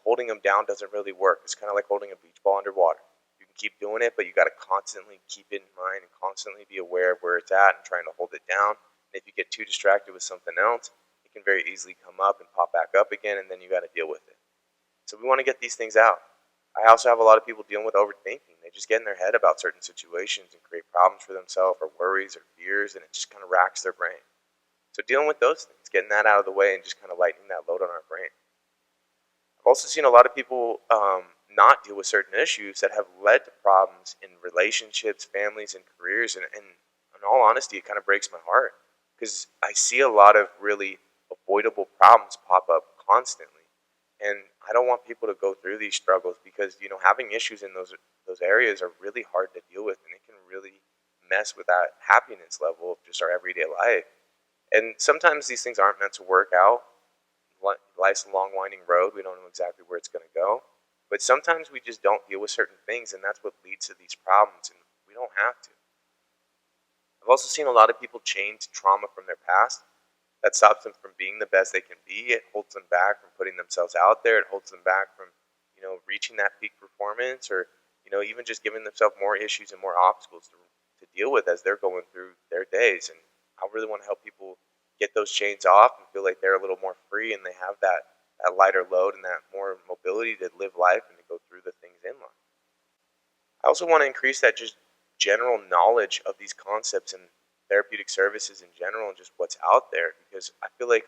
holding them down doesn't really work. It's kind of like holding a beach ball underwater. You can keep doing it, but you got to constantly keep it in mind and constantly be aware of where it's at and trying to hold it down. And if you get too distracted with something else, it can very easily come up and pop back up again, and then you got to deal with it. So we want to get these things out. I also have a lot of people dealing with overthinking. They just get in their head about certain situations and create problems for themselves or worries or fears, and it just kind of racks their brain. So dealing with those things, getting that out of the way and just kind of lightening that load on our brain. I've also seen a lot of people not deal with certain issues that have led to problems in relationships, families, and careers. And in all honesty, it kind of breaks my heart because I see a lot of really avoidable problems pop up constantly. And I don't want people to go through these struggles because, having issues in those areas are really hard to deal with, and it can really mess with that happiness level of just our everyday life. And sometimes these things aren't meant to work out. Life's a long, winding road. We don't know exactly where it's going to go. But sometimes we just don't deal with certain things, and that's what leads to these problems, and we don't have to. I've also seen a lot of people chained to trauma from their past. That stops them from being the best they can be. It holds them back from putting themselves out there. It holds them back from, reaching that peak performance or, even just giving themselves more issues and more obstacles to deal with as they're going through their days. And I really want to help people get those chains off and feel like they're a little more free and they have that lighter load and that more mobility to live life and to go through the things in life. I also want to increase that just general knowledge of these concepts and therapeutic services in general and just what's out there, because I feel like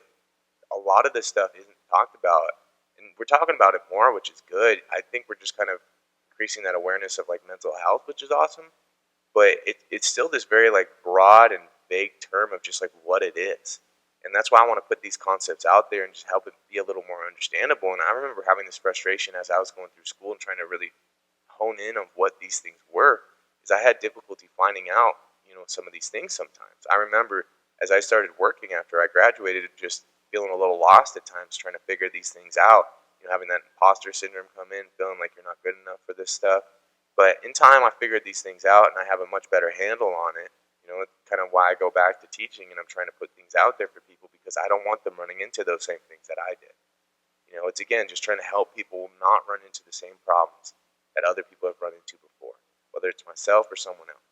a lot of this stuff isn't talked about, and we're talking about it more, which is good. I think we're just kind of increasing that awareness of like mental health, which is awesome, but it's still this very like broad and vague term of just like what it is. And that's why I want to put these concepts out there and just help it be a little more understandable. And I remember having this frustration as I was going through school and trying to really hone in on what these things were, because I had difficulty finding out, some of these things sometimes. I remember as I started working after I graduated, just feeling a little lost at times, trying to figure these things out, having that imposter syndrome come in, feeling like you're not good enough for this stuff. But in time, I figured these things out, and I have a much better handle on it. It's kind of why I go back to teaching, and I'm trying to put things out there for people because I don't want them running into those same things that I did. It's again just trying to help people not run into the same problems that other people have run into before, whether it's myself or someone else.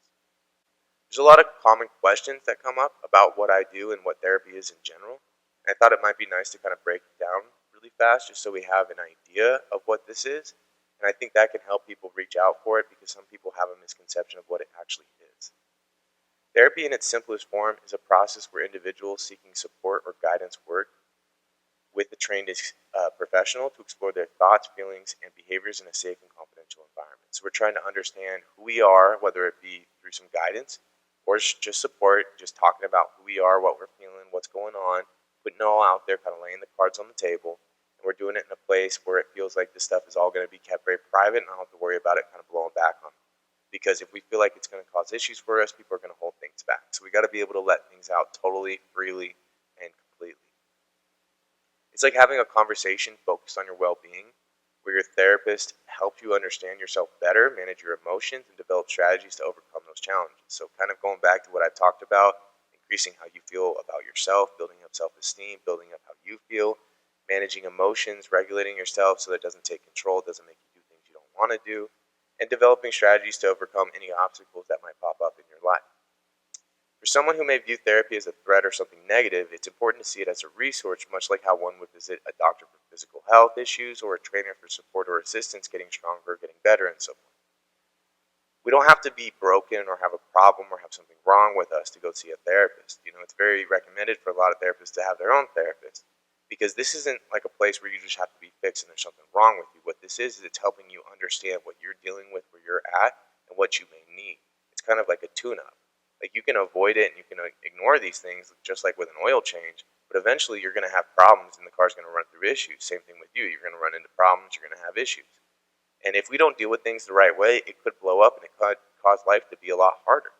There's a lot of common questions that come up about what I do and what therapy is in general. And I thought it might be nice to kind of break it down really fast just so we have an idea of what this is. And I think that can help people reach out for it because some people have a misconception of what it actually is. Therapy in its simplest form is a process where individuals seeking support or guidance work with a trained professional to explore their thoughts, feelings, and behaviors in a safe and confidential environment. So we're trying to understand who we are, whether it be through some guidance or just support, just talking about who we are, what we're feeling, what's going on, putting it all out there, kind of laying the cards on the table. And we're doing it in a place where it feels like this stuff is all going to be kept very private and I don't have to worry about it kind of blowing back on me. Because if we feel like it's going to cause issues for us, people are going to hold things back. So we got to be able to let things out totally, freely, and completely. It's like having a conversation focused on your well-being, where your therapist helps you understand yourself better, manage your emotions, and develop strategies to overcome those challenges. So kind of going back to what I talked about, increasing how you feel about yourself, building up self-esteem, building up how you feel, managing emotions, regulating yourself so that it doesn't take control, doesn't make you do things you don't want to do, and developing strategies to overcome any obstacles that might pop up in your life. For someone who may view therapy as a threat or something negative, it's important to see it as a resource, much like how one would visit a doctor for physical health issues or a trainer for support or assistance, getting stronger, getting better, and so forth. We don't have to be broken or have a problem or have something wrong with us to go see a therapist. It's very recommended for a lot of therapists to have their own therapist because this isn't like a place where you just have to be fixed and there's something wrong with you. What this is it's helping you understand what you're dealing with, where you're at, and what you may need. It's kind of like a tune-up. Like you can avoid it and you can ignore these things just like with an oil change, but eventually you're going to have problems and the car's going to run through issues. Same thing with you. You're going to run into problems. You're going to have issues. And if we don't deal with things the right way, it could blow up and it could cause life to be a lot harder.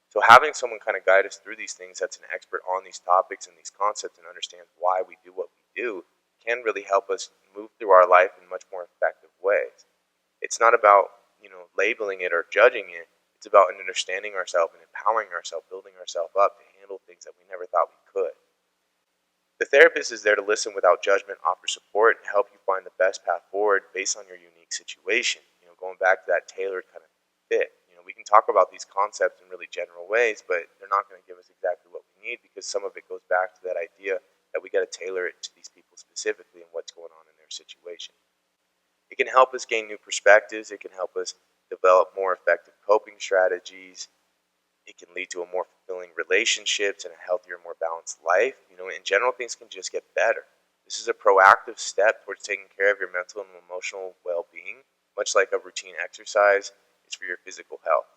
So having someone kind of guide us through these things that's an expert on these topics and these concepts and understands why we do what we do can really help us move through our life in much more effective ways. It's not about, labeling it or judging it. It's about understanding ourselves and empowering ourselves, building ourselves up to handle things that we never thought we could. The therapist is there to listen without judgment, offer support, and help you find the best path forward based on your unique situation. Going back to that tailored kind of fit. We can talk about these concepts in really general ways, but they're not going to give us exactly what we need because some of it goes back to that idea that we got to tailor it to these people specifically and what's going on in their situation. It can help us gain new perspectives. It can help us develop more effective coping strategies. It can lead to a more fulfilling relationships and a healthier, more balanced life. In general, things can just get better. This is a proactive step towards taking care of your mental and emotional well-being, much like a routine exercise is for your physical health.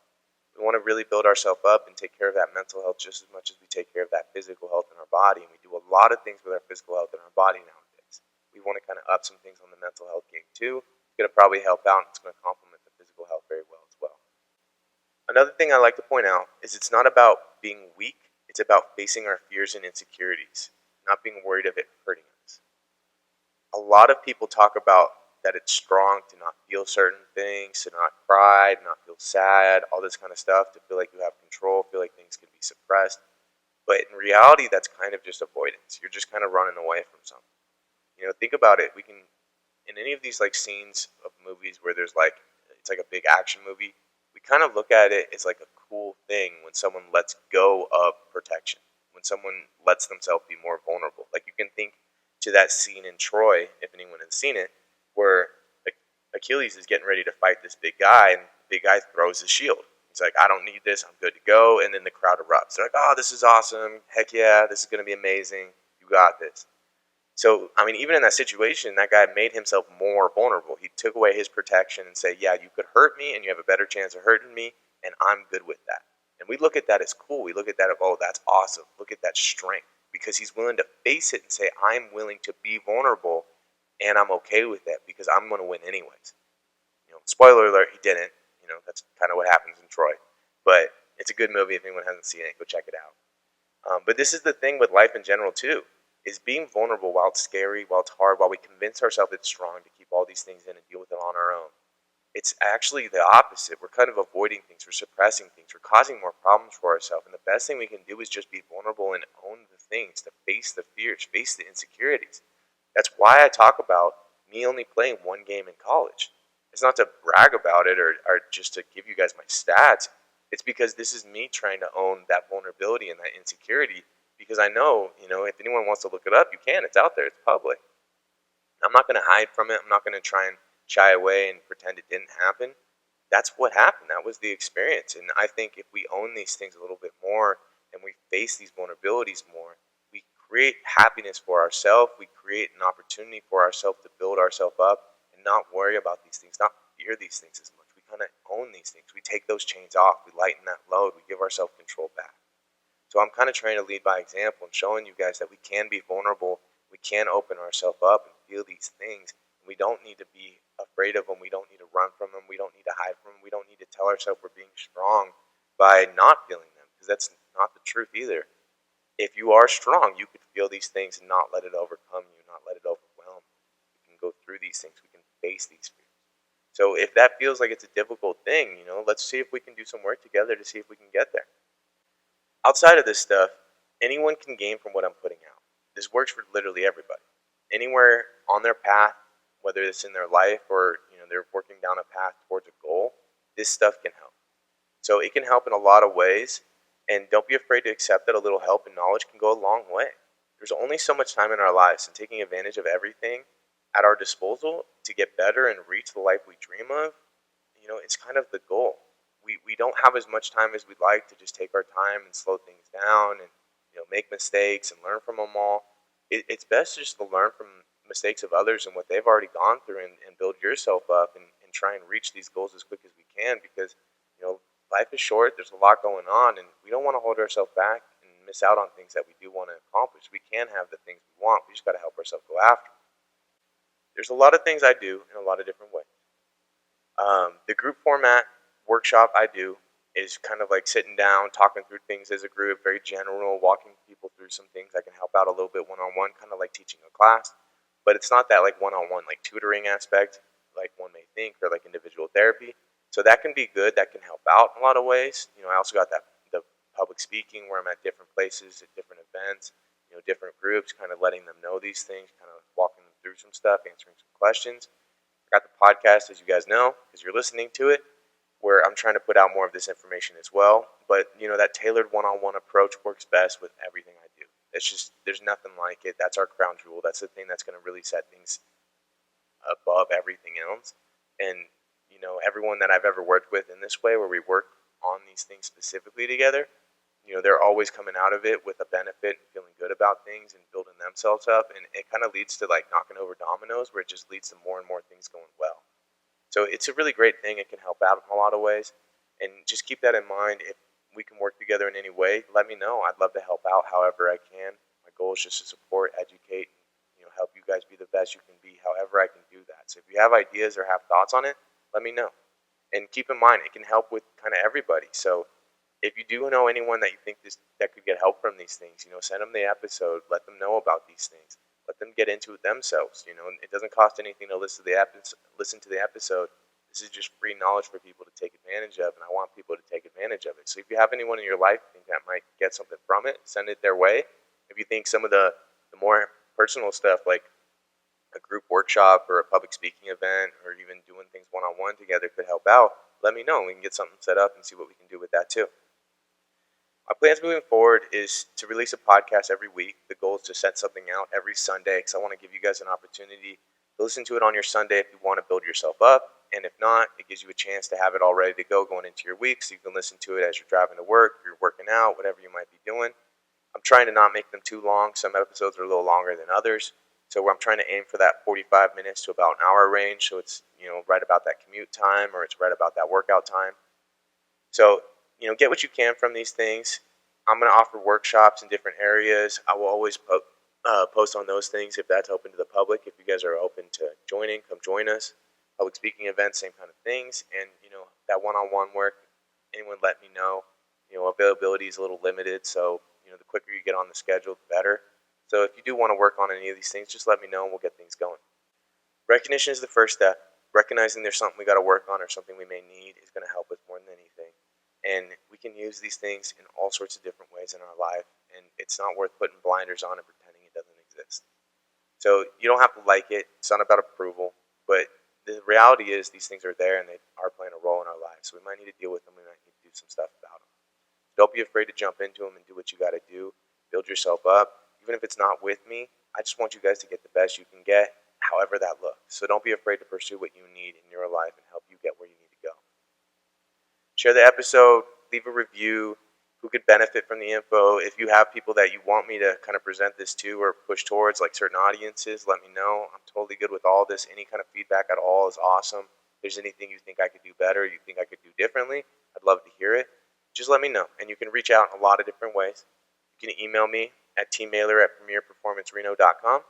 We want to really build ourselves up and take care of that mental health just as much as we take care of that physical health in our body. And we do a lot of things with our physical health in our body nowadays. We want to kind of up some things on the mental health game too. It's going to probably help out and it's going to complement the physical health very well as well. Another thing I like to point out is it's not about being weak. It's about facing our fears and insecurities, not being worried of it hurting us. A lot of people talk about that it's strong to not feel certain things, to not cry, to not feel sad, all this kind of stuff, to feel like you have control, feel like things can be suppressed. But in reality, that's kind of just avoidance. You're just kind of running away from something. Think about it. We can, in any of these like scenes of movies where there's like, it's like a big action movie, we kind of look at it as like a cool thing when someone lets go of protection, when someone lets themselves be more vulnerable. Like you can think to that scene in Troy, if anyone has seen it, where Achilles is getting ready to fight this big guy, and the big guy throws his shield. He's like, I don't need this, I'm good to go. And then the crowd erupts. They're like, oh, this is awesome. Heck yeah, this is going to be amazing. You got this. So, even in that situation, that guy made himself more vulnerable. He took away his protection and said, yeah, you could hurt me and you have a better chance of hurting me, and I'm good with that. And we look at that as cool. We look at that as, oh, that's awesome. Look at that strength. Because he's willing to face it and say, I'm willing to be vulnerable, and I'm okay with that because I'm going to win anyways. Spoiler alert, he didn't. That's kind of what happens in Troy. But it's a good movie. If anyone hasn't seen it, go check it out. But this is the thing with life in general, too, is being vulnerable while it's scary, while it's hard, while we convince ourselves it's strong to keep all these things in and deal with it on our own. It's actually the opposite. We're kind of avoiding things. We're suppressing things. We're causing more problems for ourselves. And the best thing we can do is just be vulnerable and own the things, to face the fears, face the insecurities. That's why I talk about me only playing one game in college. It's not to brag about it or just to give you guys my stats. It's because this is me trying to own that vulnerability and that insecurity, because I know, if anyone wants to look it up, you can. It's out there. It's public. I'm not going to hide from it. I'm not going to try and shy away and pretend it didn't happen. that's what happened. That was the experience. And I think if we own these things a little bit more and we face these vulnerabilities more, we create happiness for ourselves. We create an opportunity for ourselves to build ourselves up and not worry about these things, not fear these things as much. We kind of own these things. We take those chains off. We lighten that load. We give ourselves control back. So I'm kind of trying to lead by example and showing you guys that we can be vulnerable. We can open ourselves up and feel these things. We don't need to be afraid of them. We don't need to run from them. We don't need to hide from them. We don't need to tell ourselves we're being strong by not feeling them, because that's not the truth either. If you are strong, you could feel these things and not let it overcome you, not let it overwhelm you. We can go through these things. We can face these fears. So if that feels like it's a difficult thing, let's see if we can do some work together to see if we can get there. Outside of this stuff, anyone can gain from what I'm putting out. This works for literally everybody. Anywhere on their path, whether it's in their life or they're working down a path towards a goal, this stuff can help. So it can help in a lot of ways, and don't be afraid to accept that a little help and knowledge can go a long way. There's only so much time in our lives, and taking advantage of everything at our disposal to get better and reach the life we dream of, it's kind of the goal. We don't have as much time as we'd like to just take our time and slow things down and make mistakes and learn from them all. It's best just to learn from mistakes of others and what they've already gone through, and build yourself up and try and reach these goals as quick as we can, because life is short. There's a lot going on, and we don't want to hold ourselves back and miss out on things that we do want to accomplish. We can have the things we want. We just got to help ourselves go after them. There's a lot of things I do in a lot of different ways. The group format workshop I do is kind of like sitting down, talking through things as a group, very general, walking people through some things. I can help out a little bit one-on-one, kind of like teaching a class, but it's not that like one-on-one, like tutoring aspect, like one may think, or like individual therapy. So that can be good. That can help out in a lot of ways. I also got the public speaking where I'm at different places, at different events, different groups, kind of letting them know these things, kind of walking them through some stuff, answering some questions. I got the podcast, as you guys know, because you're listening to it, where I'm trying to put out more of this information as well. But, that tailored one-on-one approach works best with everything I do. It's just, there's nothing like it. That's our crown jewel. That's the thing that's going to really set things above everything else. And, everyone that I've ever worked with in this way, where we work on these things specifically together, they're always coming out of it with a benefit and feeling good about things and building themselves up. And it kind of leads to like knocking over dominoes, where it just leads to more and more things going well. So it's a really great thing. It can help out in a lot of ways. And just keep that in mind. If we can work together in any way, let me know. I'd love to help out however I can. My goal is just to support, educate, and help you guys be the best you can be however I can do that. So if you have ideas or have thoughts on it, let me know. And keep in mind, it can help with kind of everybody. So if you do know anyone that you think that could get help from these things, send them the episode. Let them know about these things. Let them get into it themselves. It doesn't cost anything to listen to the episode. This is just free knowledge for people to take advantage of, and I want people to take advantage of it. So if you have anyone in your life you think that might get something from it, send it their way. If you think some of the more personal stuff, like a group workshop or a public speaking event, or even doing things one-on-one together, could help out, let me know. We can get something set up and see what we can do with that too. My plans moving forward is to release a podcast every week. The goal is to set something out every Sunday, because I want to give you guys an opportunity to listen to it on your Sunday if you want to build yourself up. And if not, it gives you a chance to have it all ready to go going into your week, so you can listen to it as you're driving to work, you're working out, whatever you might be doing. I'm trying to not make them too long. Some episodes are a little longer than others. So I'm trying to aim for that 45 minutes to about an hour range. So it's, right about that commute time, or it's right about that workout time. So, get what you can from these things. I'm going to offer workshops in different areas. I will always post on those things if that's open to the public. If you guys are open to joining, come join us. Public speaking events, same kind of things. And, that one-on-one work, anyone let me know. Availability is a little limited. So, the quicker you get on the schedule, the better. So if you do want to work on any of these things, just let me know and we'll get things going. Recognition is the first step. Recognizing there's something we got to work on or something we may need is going to help us more than anything. And we can use these things in all sorts of different ways in our life. And it's not worth putting blinders on and pretending it doesn't exist. So you don't have to like it. It's not about approval. But the reality is these things are there and they are playing a role in our lives. So we might need to deal with them. We might need to do some stuff about them. Don't be afraid to jump into them and do what you got to do. Build yourself up. Even if it's not with me, I just want you guys to get the best you can get, however that looks. So don't be afraid to pursue what you need in your life and help you get where you need to go. Share the episode, leave a review, who could benefit from the info. If you have people that you want me to kind of present this to or push towards, like certain audiences, let me know. I'm totally good with all this. Any kind of feedback at all is awesome. If there's anything you think I could do better, you think I could do differently, I'd love to hear it. Just let me know. And you can reach out in a lot of different ways. You can email me at tmailer@premierperformancereno.com.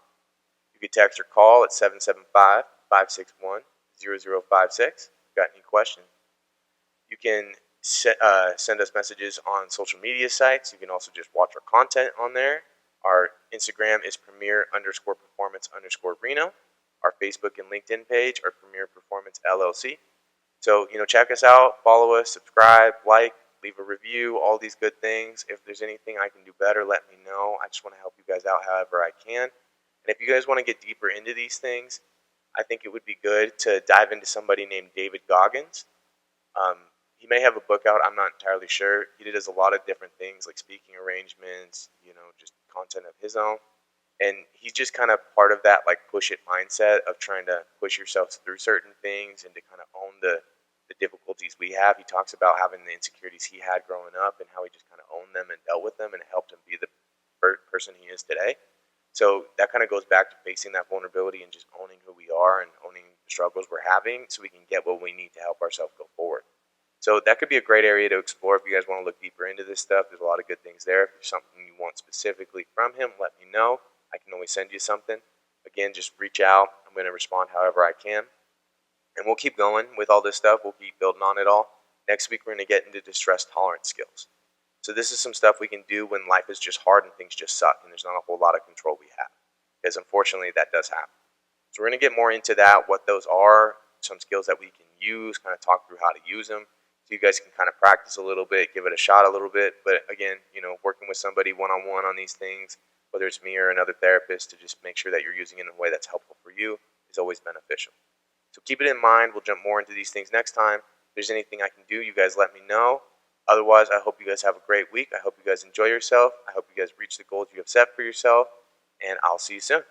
You can text or call at 775-561-0056. Got any questions? You can send us messages on social media sites. You can also just watch our content on there. Our Instagram is Premier_Performance_Reno. Our Facebook and LinkedIn page are Premier Performance LLC. So, check us out, follow us, subscribe, like, leave a review, all these good things. If there's anything I can do better, let me know. I just want to help you guys out however I can. And if you guys want to get deeper into these things, I think it would be good to dive into somebody named David Goggins. He may have a book out. I'm not entirely sure. He does a lot of different things like speaking arrangements, just content of his own. And he's just kind of part of that like push it mindset of trying to push yourself through certain things and to kind of own the difficulties we have. He talks about having the insecurities he had growing up and how he just kind of owned them and dealt with them, and it helped him be the person he is today. So that kind of goes back to facing that vulnerability and just owning who we are and owning the struggles we're having so we can get what we need to help ourselves go forward. So that could be a great area to explore if you guys want to look deeper into this stuff. There's a lot of good things there. If there's something you want specifically from him, let me know. I can always send you something. Again, just reach out. I'm going to respond however I can. And we'll keep going with all this stuff. We'll keep building on it all. Next week, we're going to get into distress tolerance skills. So this is some stuff we can do when life is just hard and things just suck and there's not a whole lot of control we have. Because unfortunately, that does happen. So we're going to get more into that, what those are, some skills that we can use, kind of talk through how to use them. So you guys can kind of practice a little bit, give it a shot a little bit. But again, working with somebody one-on-one on these things, whether it's me or another therapist, to just make sure that you're using it in a way that's helpful for you is always beneficial. So keep it in mind. We'll jump more into these things next time. If there's anything I can do, you guys let me know. Otherwise, I hope you guys have a great week. I hope you guys enjoy yourself. I hope you guys reach the goals you have set for yourself. And I'll see you soon.